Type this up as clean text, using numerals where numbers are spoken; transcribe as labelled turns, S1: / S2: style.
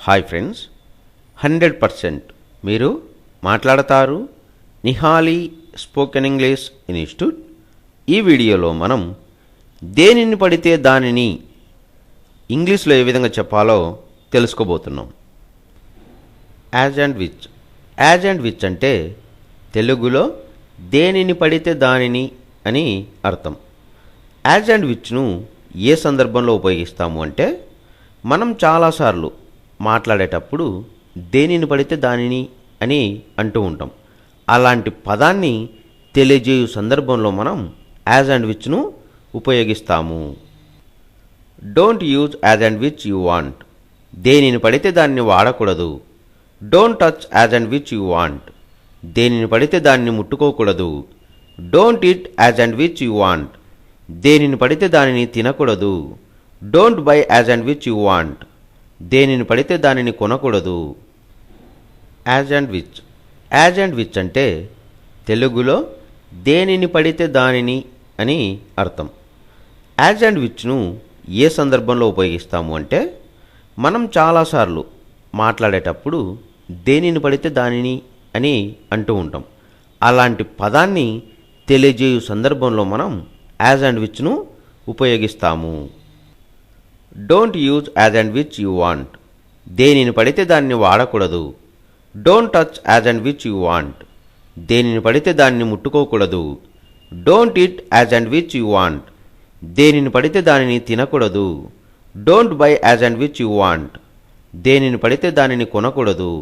S1: Hi friends, 100% మీరు మాట్లాడతారు Nihali spoken English institute. ఈ వీడియోలో మనం దేనిని పడితే దానిని ఇంగ్లీష్లో ఏ విధంగా చెప్పాలో తెలుసుకోబోతున్నాం. యాజ్ అండ్ విచ్ అంటే తెలుగులో దేనిని పడితే దానిని అని అర్థం. యాజ్ అండ్ విచ్ను ఏ సందర్భంలో ఉపయోగిస్తాము అంటే మనం చాలాసార్లు మాట్లాడేటప్పుడు దేనిని పడితే దానిని అని అంటూ ఉంటాం. అలాంటి పదాన్ని తెలియజేయు సందర్భంలో మనం యాజ్ అండ్ విచ్ను ఉపయోగిస్తాము. Don't use as and which you want. దేనిని పడితే దాన్ని వాడకూడదు. Don't touch as and which you want. దేనిని పడితే దాన్ని ముట్టుకోకూడదు. Don't eat as and which you want. దేనిని పడితే దానిని తినకూడదు. Don't by as and which you want. దేనిని పడితే దానిని కొనకూడదు. యాజ్ అండ్ విచ్ అంటే తెలుగులో దేనిని పడితే దానిని అని అర్థం. యాజ్ అండ్ విచ్ను ఏ సందర్భంలో ఉపయోగిస్తాము అంటే మనం చాలాసార్లు మాట్లాడేటప్పుడు దేనిని పడితే దానిని అని అంటూ ఉంటాం. అలాంటి పదాన్ని తెలియజేయు సందర్భంలో మనం యాజ్ అండ్ విచ్ను ఉపయోగిస్తాము. Don't use as and which you want. దేనిని పడితే దాన్ని వాడకూడదు. Don't touch as and which you want. దేనిని పడితే దాన్ని ముట్టుకోకూడదు. Don't eat as and which you want. దేనిని పడితే దానిని తినకూడదు. Don't by as and which you want. దేనిని పడితే దానిని కొనకూడదు.